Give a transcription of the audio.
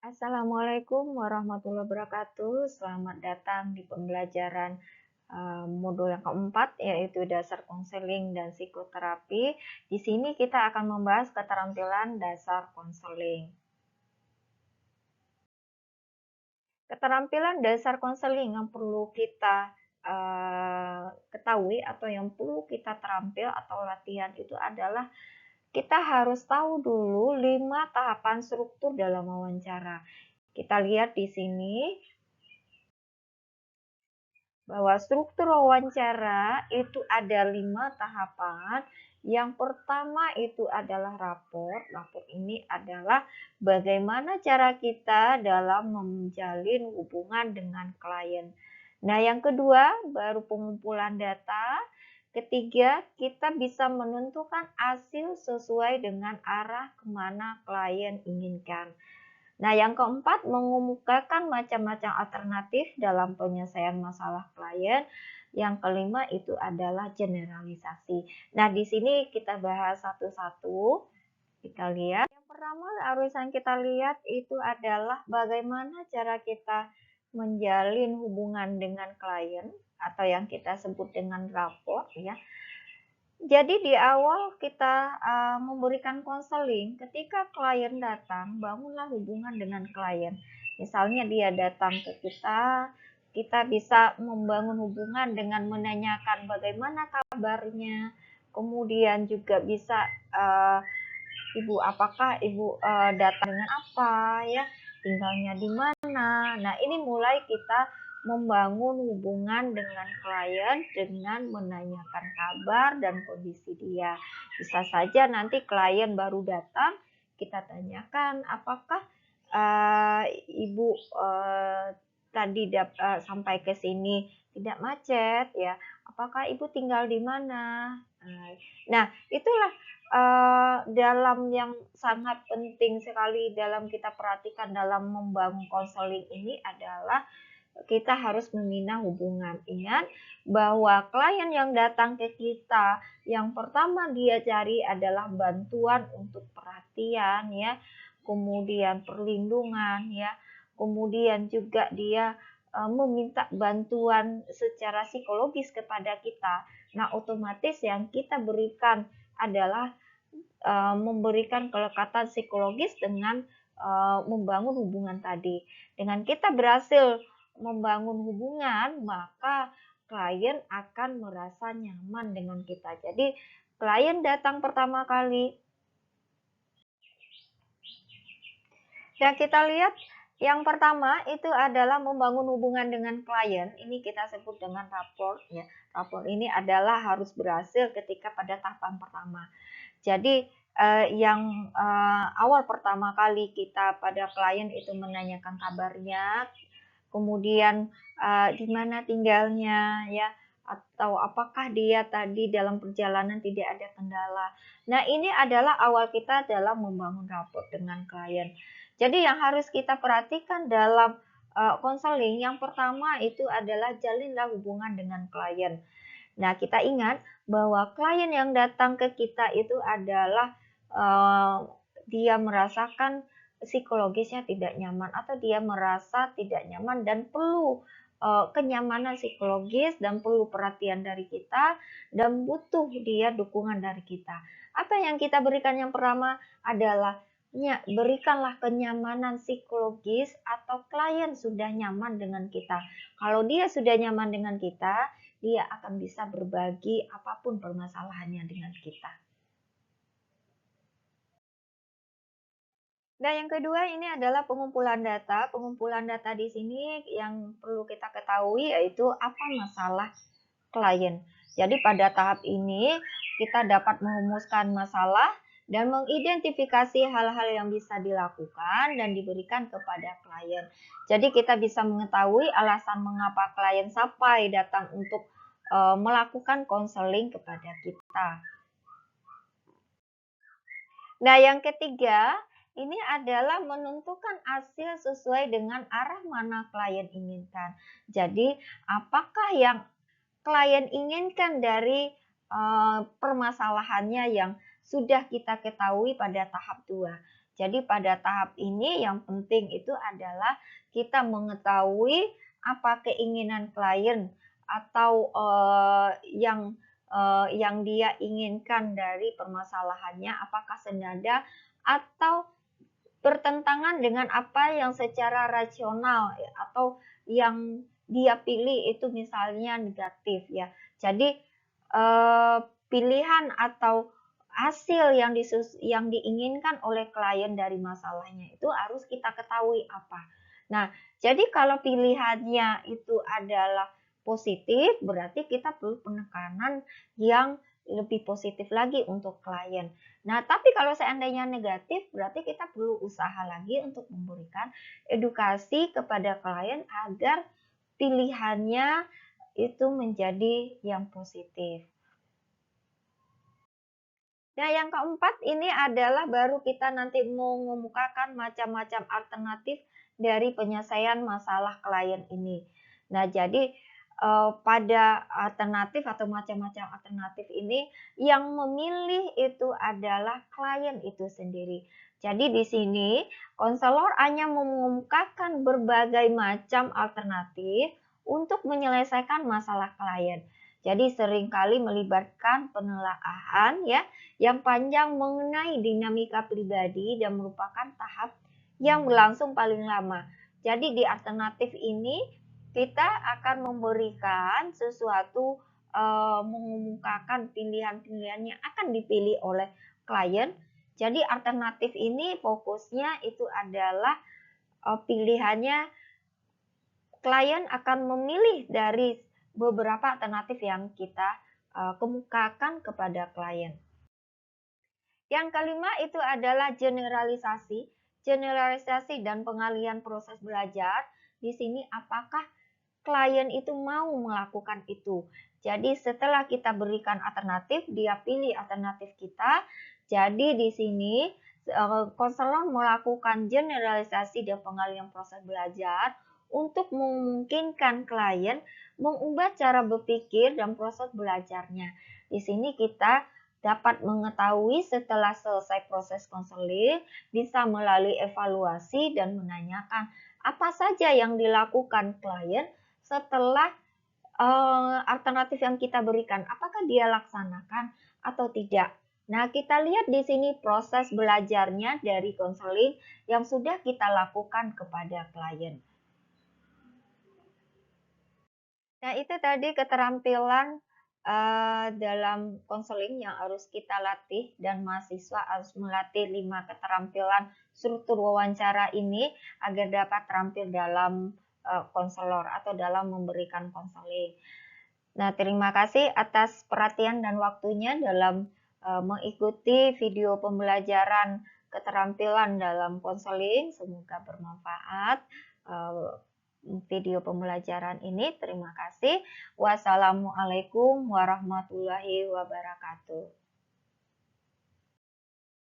Assalamualaikum warahmatullahi wabarakatuh. Selamat datang di pembelajaran modul yang keempat, yaitu dasar konseling dan psikoterapi. Di sini kita akan membahas keterampilan dasar konseling. Keterampilan dasar konseling yang perlu kita ketahui atau yang perlu kita terampil atau latihan itu adalah kita harus tahu dulu 5 tahapan struktur dalam wawancara. Kita lihat di sini bahwa struktur wawancara itu ada 5 tahapan. Yang pertama itu adalah rapor. Rapor ini adalah bagaimana cara kita dalam menjalin hubungan dengan klien. Nah, yang kedua baru pengumpulan data. Ketiga, kita bisa menentukan hasil sesuai dengan arah kemana klien inginkan. Nah, yang keempat, mengemukakan macam-macam alternatif dalam penyelesaian masalah klien. Yang kelima itu adalah generalisasi. Nah, di sini kita bahas satu-satu. Kita lihat. Yang pertama, urusan kita lihat itu adalah bagaimana cara kita menjalin hubungan dengan klien atau yang kita sebut dengan rapport, ya. Jadi di awal kita memberikan konseling, ketika klien datang, bangunlah hubungan dengan klien. Misalnya dia datang ke kita bisa membangun hubungan dengan menanyakan bagaimana kabarnya, kemudian juga bisa Ibu, apakah Ibu datang dengan apa, ya, tinggalnya di mana. Nah, ini mulai kita membangun hubungan dengan klien dengan menanyakan kabar dan kondisi dia. Bisa saja nanti klien baru datang, kita tanyakan apakah Ibu tadi sampai ke sini tidak macet, ya. Apakah Ibu tinggal di mana? Nah, itulah dalam yang sangat penting sekali dalam kita perhatikan dalam membangun konseling ini adalah kita harus membina hubungan. Ingat bahwa klien yang datang ke kita, yang pertama dia cari adalah bantuan untuk perhatian, ya, kemudian perlindungan, ya, kemudian juga dia meminta bantuan secara psikologis kepada kita. Nah, otomatis yang kita berikan adalah memberikan kelekatan psikologis dengan membangun hubungan tadi. Dengan kita berhasil membangun hubungan, maka klien akan merasa nyaman dengan kita. Jadi, klien datang pertama kali, yang kita lihat yang pertama itu adalah membangun hubungan dengan klien. Ini kita sebut dengan rapport, ya. Rapport ini adalah harus berhasil ketika pada tahapan pertama. Jadi yang awal pertama kali kita pada klien itu menanyakan kabarnya, kemudian di mana tinggalnya, ya, atau apakah dia tadi dalam perjalanan tidak ada kendala. Nah, ini adalah awal kita dalam membangun rapport dengan klien. Jadi yang harus kita perhatikan dalam konseling, yang pertama itu adalah jalinlah hubungan dengan klien. Nah, kita ingat bahwa klien yang datang ke kita itu adalah dia merasakan psikologisnya tidak nyaman atau dia merasa tidak nyaman dan perlu kenyamanan psikologis dan perlu perhatian dari kita dan butuh dia dukungan dari kita. Apa yang kita berikan yang pertama adalah berikanlah kenyamanan psikologis atau klien sudah nyaman dengan kita. Kalau dia sudah nyaman dengan kita, dia akan bisa berbagi apapun permasalahannya dengan kita. Nah, yang kedua ini adalah pengumpulan data. Pengumpulan data di sini yang perlu kita ketahui yaitu apa masalah klien. Jadi pada tahap ini kita dapat merumuskan masalah dan mengidentifikasi hal-hal yang bisa dilakukan dan diberikan kepada klien. Jadi kita bisa mengetahui alasan mengapa klien sampai datang untuk melakukan konseling kepada kita. Nah, yang ketiga, ini adalah menentukan hasil sesuai dengan arah mana klien inginkan. Jadi, apakah yang klien inginkan dari permasalahannya yang sudah kita ketahui pada tahap 2. Jadi pada tahap ini yang penting itu adalah kita mengetahui apa keinginan klien atau yang dia inginkan dari permasalahannya, apakah senada atau bertentangan dengan apa yang secara rasional ya, atau yang dia pilih itu misalnya negatif ya. Jadi pilihan atau hasil yang diinginkan oleh klien dari masalahnya itu harus kita ketahui apa. Nah, jadi kalau pilihannya itu adalah positif, berarti kita perlu penekanan yang lebih positif lagi untuk klien. Nah, tapi kalau seandainya negatif, berarti kita perlu usaha lagi untuk memberikan edukasi kepada klien agar pilihannya itu menjadi yang positif. Nah, yang keempat ini adalah baru kita nanti mengemukakan macam-macam alternatif dari penyelesaian masalah klien ini. Nah, jadi pada alternatif atau macam-macam alternatif ini yang memilih itu adalah klien itu sendiri. Jadi di sini konselor hanya mengemukakan berbagai macam alternatif untuk menyelesaikan masalah klien. Jadi seringkali melibatkan penelaahan ya yang panjang mengenai dinamika pribadi dan merupakan tahap yang berlangsung paling lama. Jadi di alternatif ini kita akan memberikan sesuatu mengumumkakan pilihan-pilihan yang akan dipilih oleh klien. Jadi alternatif ini fokusnya itu adalah pilihannya klien akan memilih dari beberapa alternatif yang kita kemukakan kepada klien. Yang kelima itu adalah generalisasi. Generalisasi dan pengalihan proses belajar. Di sini apakah klien itu mau melakukan itu. Jadi setelah kita berikan alternatif, dia pilih alternatif kita. Jadi di sini konselor melakukan generalisasi dan pengalihan proses belajar untuk memungkinkan klien mengubah cara berpikir dan proses belajarnya. Di sini kita dapat mengetahui setelah selesai proses konseling, bisa melalui evaluasi dan menanyakan apa saja yang dilakukan klien setelah alternatif yang kita berikan, apakah dia laksanakan atau tidak. Nah, kita lihat di sini proses belajarnya dari konseling yang sudah kita lakukan kepada klien. Nah, itu tadi keterampilan dalam konseling yang harus kita latih dan mahasiswa harus melatih 5 keterampilan struktur wawancara ini agar dapat terampil dalam konselor atau dalam memberikan konseling. Nah, terima kasih atas perhatian dan waktunya dalam mengikuti video pembelajaran keterampilan dalam konseling. Semoga bermanfaat video pembelajaran ini. Terima kasih. Wassalamualaikum warahmatullahi wabarakatuh.